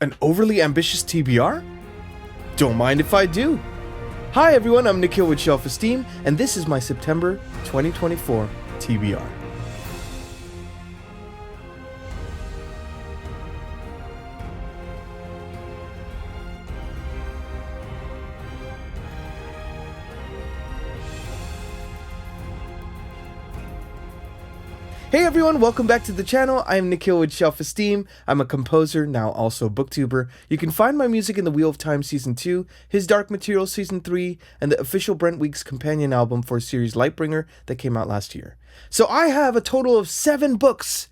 An overly ambitious TBR? Don't mind if I do. Hi everyone, I'm Nikhil with Shelf-Esteem, and this is my September 2024 TBR. Hey everyone, welcome back to the channel. I am Nikhil with Shelf-Esteem. I'm a composer, now also a booktuber. You can find my music in the Wheel of Time Season 2, His Dark Material Season 3, and the official Brent Weeks companion album for series Lightbringer that came out last year. So I have a total of 7 books,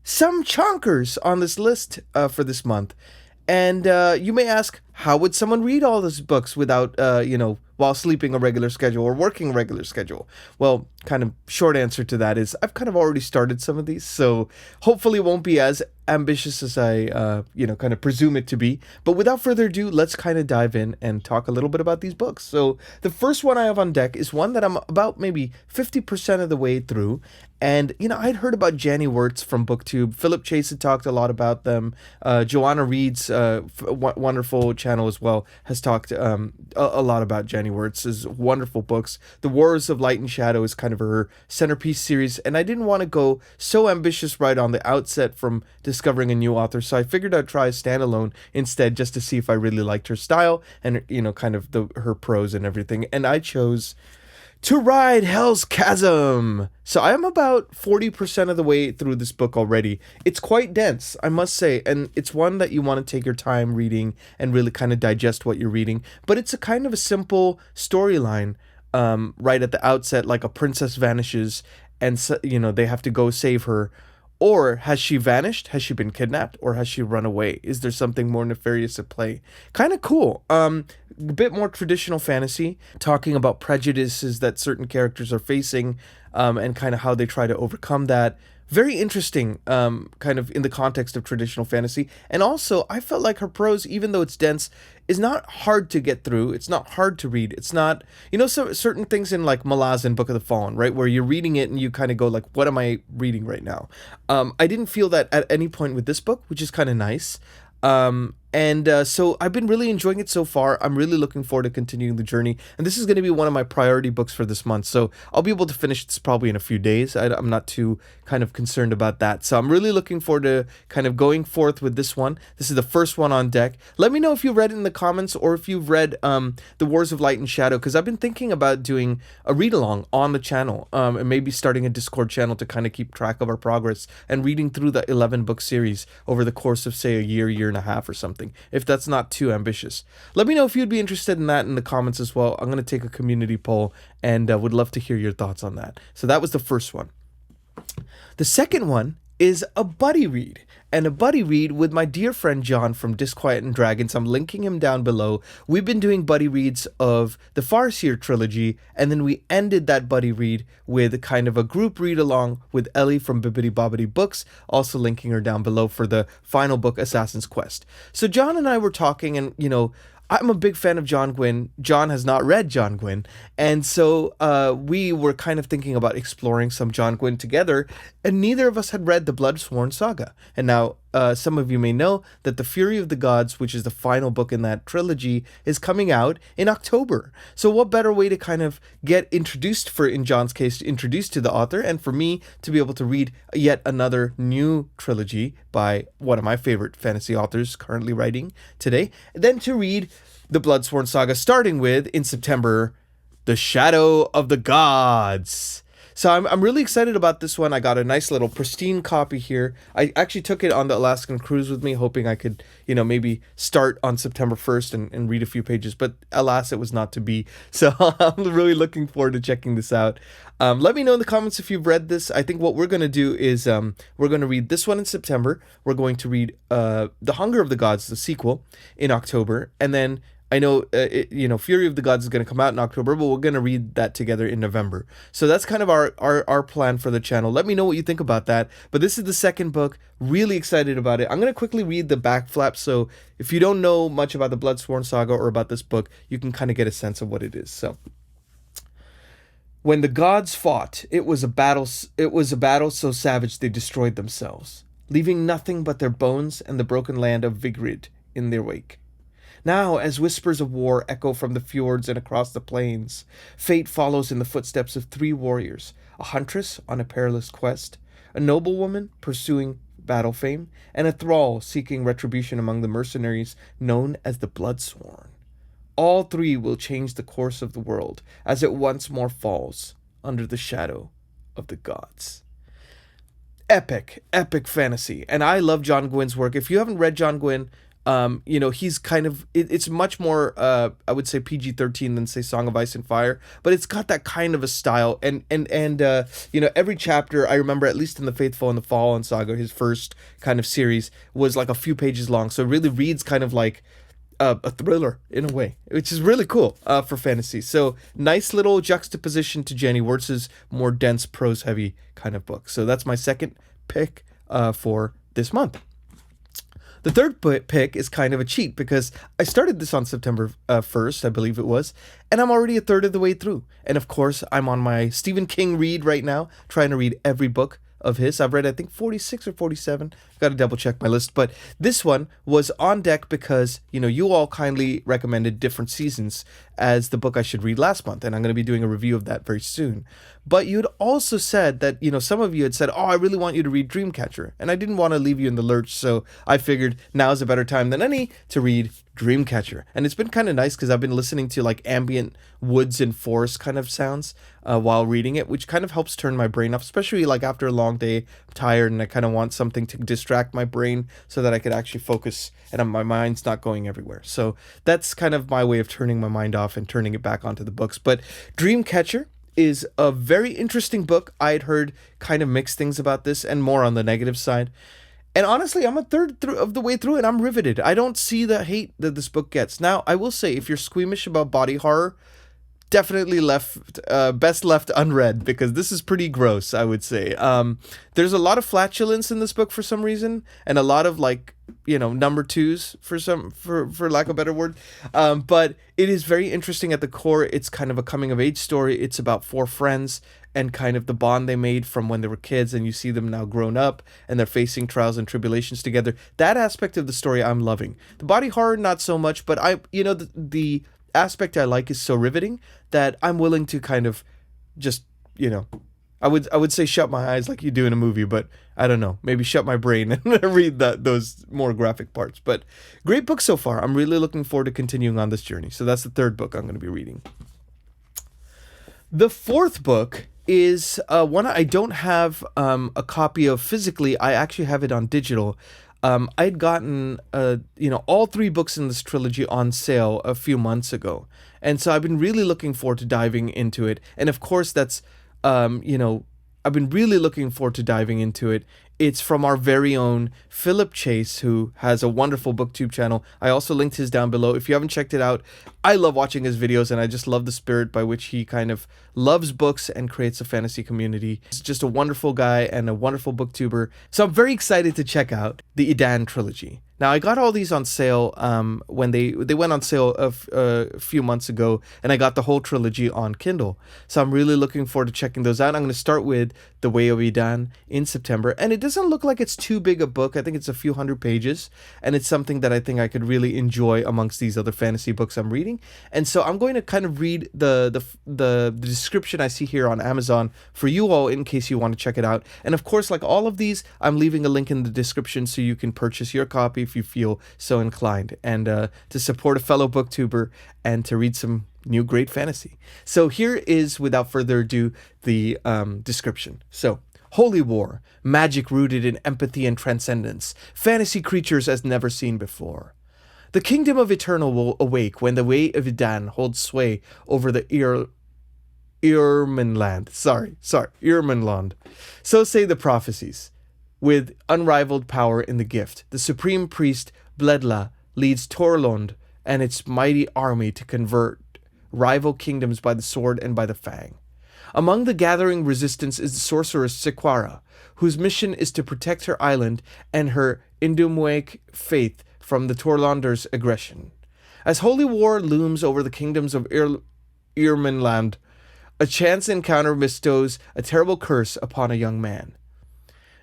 some chonkers on this list for this month. And you may ask, how would someone read all those books without, while sleeping a regular schedule or working a regular schedule? Well, kind of short answer to that is I've kind of already started some of these, so hopefully it won't be as ambitious as I, kind of presume it to be. But without further ado, let's kind of dive in and talk a little bit about these books. So the first one I have on deck is one that I'm about maybe 50% of the way through. And, I'd heard about Janny Wirtz from Booktube. Philip Chase had talked a lot about them. Joanna Reed's wonderful channel as well has talked a lot about Janny Wirtz's wonderful books. The Wars of Light and Shadow is kind of her centerpiece series. And I didn't want to go so ambitious right on the outset from discovering a new author. So I figured I'd try a standalone instead just to see if I really liked her style and, kind of her prose and everything. And I chose To Ride Hell's Chasm. So I am about 40% of the way through this book already. It's quite dense, I must say, and it's one that you want to take your time reading and really kind of digest what you're reading. But it's a kind of a simple storyline right at the outset, like a princess vanishes and, they have to go save her. Or has she vanished? Has she been kidnapped? Or has she run away? Is there something more nefarious at play? Kind of cool. A bit more traditional fantasy, talking about prejudices that certain characters are facing and kind of how they try to overcome that. Very interesting, kind of in the context of traditional fantasy. And also, I felt like her prose, even though it's dense, is not hard to get through. It's not hard to read. It's not, so certain things in like Malazan, Book of the Fallen, right? Where you're reading it and you kind of go like, what am I reading right now? I didn't feel that at any point with this book, which is kind of nice. So I've been really enjoying it so far. I'm really looking forward to continuing the journey. And this is going to be one of my priority books for this month. So I'll be able to finish this probably in a few days. I'm not too kind of concerned about that. So I'm really looking forward to kind of going forth with this one. This is the first one on deck. Let me know if you read it in the comments or if you've read The Wars of Light and Shadow, because I've been thinking about doing a read-along on the channel and maybe starting a Discord channel to kind of keep track of our progress and reading through the 11-book series over the course of, say, a year and a half or something, if that's not too ambitious. Let me know if you'd be interested in that in the comments as well. I'm going to take a community poll and would love to hear your thoughts on that. So that was the first one. The second one is a buddy read, and a buddy read with my dear friend John from Disquiet and Dragons. I'm linking him down below. We've been doing buddy reads of the Farseer trilogy, and then we ended that buddy read with kind of a group read along with Ellie from Bibbidi Bobbidi Books, also linking her down below for the final book, Assassin's Quest. So John and I were talking, and I'm a big fan of John Gwynne. John has not read John Gwynne. And so we were kind of thinking about exploring some John Gwynne together, and neither of us had read the Bloodsworn Saga. And now some of you may know that The Fury of the Gods, which is the final book in that trilogy, is coming out in October. So what better way to kind of get introduced, in John's case, introduced to the author, and for me to be able to read yet another new trilogy by one of my favorite fantasy authors currently writing today, than to read the Bloodsworn Saga, starting with, in September, The Shadow of the Gods. So I'm really excited about this one. I got a nice little pristine copy here. I actually took it on the Alaskan cruise with me, hoping I could, maybe start on September 1st and read a few pages. But alas, it was not to be. So I'm really looking forward to checking this out. Let me know in the comments if you've read this. I think what we're going to do is we're going to read this one in September. We're going to read The Hunger of the Gods, the sequel, in October. And then I know, Fury of the Gods is going to come out in October, but we're going to read that together in November. So that's kind of our plan for the channel. Let me know what you think about that. But this is the second book. Really excited about it. I'm going to quickly read the back flap. So if you don't know much about the Bloodsworn Saga or about this book, you can kind of get a sense of what it is. So, when the gods fought, it was a battle so savage they destroyed themselves, leaving nothing but their bones and the broken land of Vigrid in their wake. Now, as whispers of war echo from the fjords and across the plains, fate follows in the footsteps of three warriors, a huntress on a perilous quest, a noblewoman pursuing battle fame, and a thrall seeking retribution among the mercenaries known as the Bloodsworn. All three will change the course of the world as it once more falls under the shadow of the gods. Epic fantasy. And I love John Gwynne's work. If you haven't read John Gwynne, he's kind of, it's much more, I would say PG-13 than say Song of Ice and Fire, but it's got that kind of a style. And every chapter, I remember, at least in the Faithful and the Fallen saga, his first kind of series was like a few pages long. So it really reads kind of like a thriller in a way, which is really cool for fantasy. So nice little juxtaposition to Jenny Wirtz's more dense, prose-heavy kind of book. So that's my second pick for this month. The third pick is kind of a cheat because I started this on September 1st, I believe it was, and I'm already a third of the way through. And of course, I'm on my Stephen King read right now, trying to read every book of his. I've read, I think, 46 or 47. Got to double check my list. But this one was on deck because, you all kindly recommended Different Seasons as the book I should read last month. And I'm going to be doing a review of that very soon. But you'd also said that, some of you had said, I really want you to read Dreamcatcher. And I didn't want to leave you in the lurch. So I figured now's a better time than any to read Dreamcatcher. And it's been kind of nice because I've been listening to like ambient woods and forest kind of sounds while reading it, which kind of helps turn my brain off, especially like after a long day, I'm tired and I kind of want something to distract my brain so that I could actually focus and my mind's not going everywhere. So that's kind of my way of turning my mind off and turning it back onto the books. But Dreamcatcher is a very interesting book. I had heard kind of mixed things about this and more on the negative side. And honestly, I'm a third of the way through and I'm riveted. I don't see the hate that this book gets. Now, I will say, if you're squeamish about body horror, definitely best left unread because this is pretty gross, I would say. There's a lot of flatulence in this book for some reason, and a lot of number twos for lack of a better word. But it is very interesting at the core. It's kind of a coming of age story. It's about four friends and kind of the bond they made from when they were kids, and you see them now grown up and they're facing trials and tribulations together. That aspect of the story I'm loving. The body horror, not so much, but the aspect I like is so riveting that I'm willing to kind of just, I would say shut my eyes like you do in a movie, but I don't know, maybe shut my brain and read those more graphic parts. But great book so far. I'm really looking forward to continuing on this journey. So that's the third book I'm going to be reading. The fourth book is one I don't have a copy of physically. I actually have it on digital. I'd gotten, all three books in this trilogy on sale a few months ago. And so I've been really looking forward to diving into it. And of course, that's, I've been really looking forward to diving into it. It's from our very own Philip Chase, who has a wonderful Booktube channel. I also linked his down below. If you haven't checked it out, I love watching his videos, and I just love the spirit by which he kind of loves books and creates a fantasy community. He's just a wonderful guy and a wonderful booktuber. So I'm very excited to check out the Idan trilogy. Now, I got all these on sale when they went on sale a few months ago, and I got the whole trilogy on Kindle. So I'm really looking forward to checking those out. I'm going to start with The Way of Idan in September, and it doesn't look like it's too big a book. I think it's a few hundred pages, and it's something that I think I could really enjoy amongst these other fantasy books I'm reading. And so I'm going to kind of read the description I see here on Amazon for you all in case you want to check it out. And of course, like all of these, I'm leaving a link in the description so you can purchase your copy if you feel so inclined, and to support a fellow booktuber and to read some new great fantasy. So here is, without further ado, the description. So, holy war, magic rooted in empathy and transcendence, fantasy creatures as never seen before. The kingdom of Eternal will awake when the way of Idan holds sway over the Irminland. Irminland. So say the prophecies. With unrivaled power in the gift, the supreme priest Bledla leads Torlund and its mighty army to convert rival kingdoms by the sword and by the fang. Among the gathering resistance is the sorceress Sequara, whose mission is to protect her island and her Indumwake faith from the Torlanders' aggression. As holy war looms over the kingdoms of Irminland, a chance encounter bestows a terrible curse upon a young man.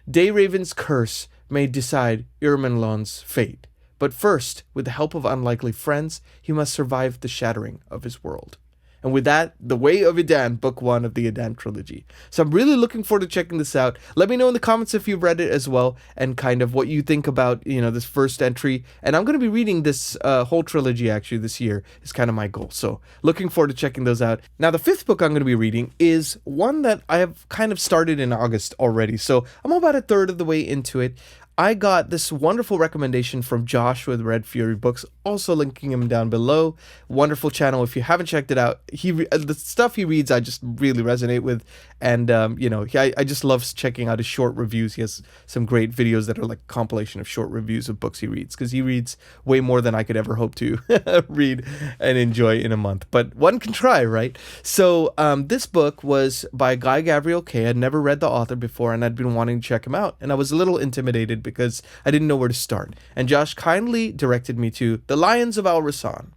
Dayraven's curse may decide Irminland's fate, But first, with the help of unlikely friends, he must survive the shattering of his world. And with that, The Way of Edan, book 1 of the Edan trilogy. So I'm really looking forward to checking this out. Let me know in the comments if you've read it as well, and kind of what you think about, this first entry. And I'm going to be reading this whole trilogy actually this year is kind of my goal. So looking forward to checking those out. Now, the 5th book I'm going to be reading is one that I have kind of started in August already. So I'm about a third of the way into it. I got this wonderful recommendation from Josh with Red Fury Books, also linking him down below. Wonderful channel. If you haven't checked it out, the stuff he reads I just really resonate with, and I just love checking out his short reviews. He has some great videos that are like a compilation of short reviews of books he reads, because he reads way more than I could ever hope to read and enjoy in a month, but one can try, right? So this book was by Guy Gavriel Kay. I'd never read the author before, and I'd been wanting to check him out, and I was a little intimidated because I didn't know where to start. And Josh kindly directed me to The Lions of al-Rassan.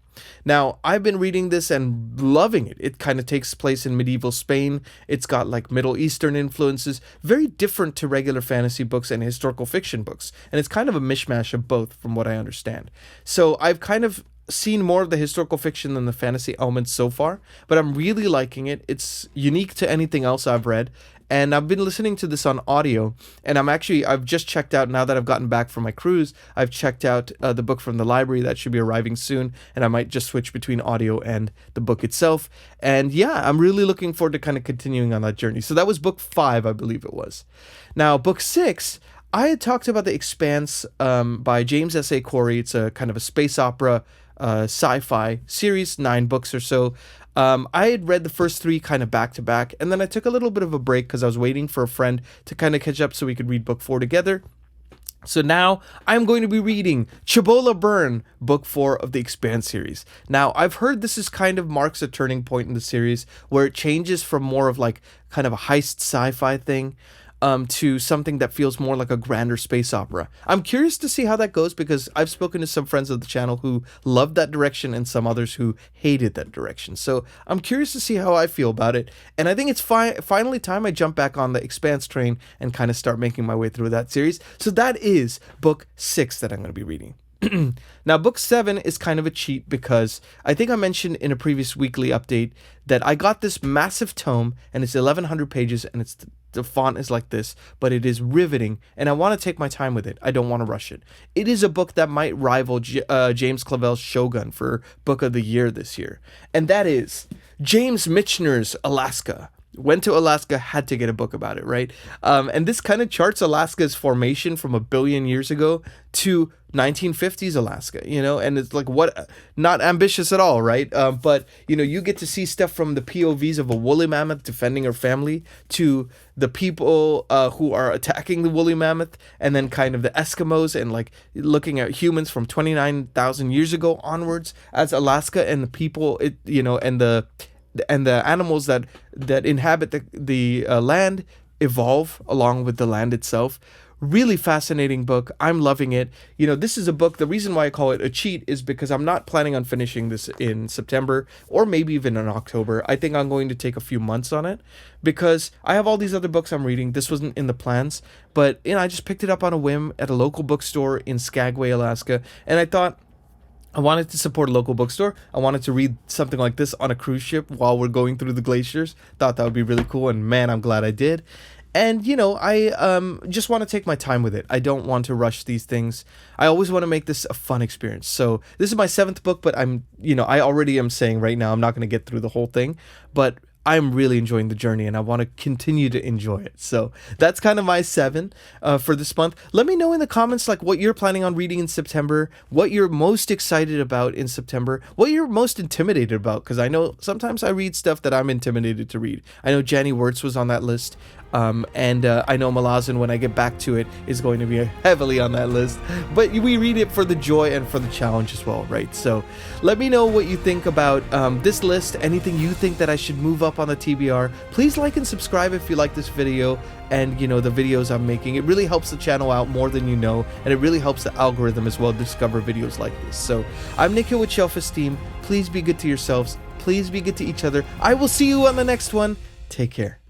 Now, I've been reading this and loving it. It kind of takes place in medieval Spain. It's got like Middle Eastern influences, very different to regular fantasy books and historical fiction books. And it's kind of a mishmash of both from what I understand. So I've kind of seen more of the historical fiction than the fantasy elements so far, but I'm really liking it. It's unique to anything else I've read. And I've been listening to this on audio, and I've just checked out, now that I've gotten back from my cruise, I've checked out the book from the library that should be arriving soon, and I might just switch between audio and the book itself. And yeah, I'm really looking forward to kind of continuing on that journey. So that was book 5, I believe it was. Now, book 6, I had talked about The Expanse by James S.A. Corey. It's a kind of a space opera sci-fi series, 9 books or so. I had read the first 3 kind of back to back, and then I took a little bit of a break because I was waiting for a friend to kind of catch up so we could read book 4 together. So now I'm going to be reading Chabola Burn, book 4 of the Expanse series. Now, I've heard this is kind of marks a turning point in the series where it changes from more of like kind of a heist sci-fi thing to something that feels more like a grander space opera. I'm curious to see how that goes, because I've spoken to some friends of the channel who loved that direction and some others who hated that direction. So I'm curious to see how I feel about it. And I think it's finally time I jump back on the Expanse train and kind of start making my way through that series. So that is book 6 that I'm going to be reading. Now, book 7 is kind of a cheat, because I think I mentioned in a previous weekly update that I got this massive tome, and it's 1,100 pages, and the font is like this, but it is riveting, and I want to take my time with it. I don't want to rush it. It is a book that might rival James Clavell's Shogun for Book of the Year this year, and that is James Michener's Alaska. Went to Alaska, had to get a book about it, right? And this kind of charts Alaska's formation from 1 billion years ago to 1950s Alaska, and it's like, what, not ambitious at all, right? But, you get to see stuff from the POVs of a woolly mammoth defending her family to the people who are attacking the woolly mammoth, and then kind of the Eskimos, and like looking at humans from 29,000 years ago onwards as Alaska, and the people, and the animals that inhabit the land evolve along with the land itself. Really fascinating book. I'm loving it. This is a book, the reason why I call it a cheat is because I'm not planning on finishing this in September or maybe even in October. I think I'm going to take a few months on it because I have all these other books I'm reading. This wasn't in the plans, but I just picked it up on a whim at a local bookstore in Skagway, Alaska, and I thought, I wanted to support a local bookstore. I wanted to read something like this on a cruise ship while we're going through the glaciers. Thought that would be really cool, and man, I'm glad I did. And, I just want to take my time with it. I don't want to rush these things. I always want to make this a fun experience. So this is my 7th book, but I already am saying right now I'm not going to get through the whole thing, but I'm really enjoying the journey, and I want to continue to enjoy it. So that's kind of my 7 for this month. Let me know in the comments like what you're planning on reading in September, what you're most excited about in September, what you're most intimidated about, because I know sometimes I read stuff that I'm intimidated to read. I know Janny Wirtz was on that list, and I know Malazan, when I get back to it, is going to be heavily on that list, but we read it for the joy and for the challenge as well, right? So let me know what you think about this list, anything you think that I should move up on the TBR. Please like and subscribe if you like this video and the videos I'm making. It really helps the channel out more than you know, and it really helps the algorithm as well discover videos like this. So I'm Nikhil with Shelf-Esteem. Please be good to yourselves. Please be good to each other. I will see you on the next one. Take care.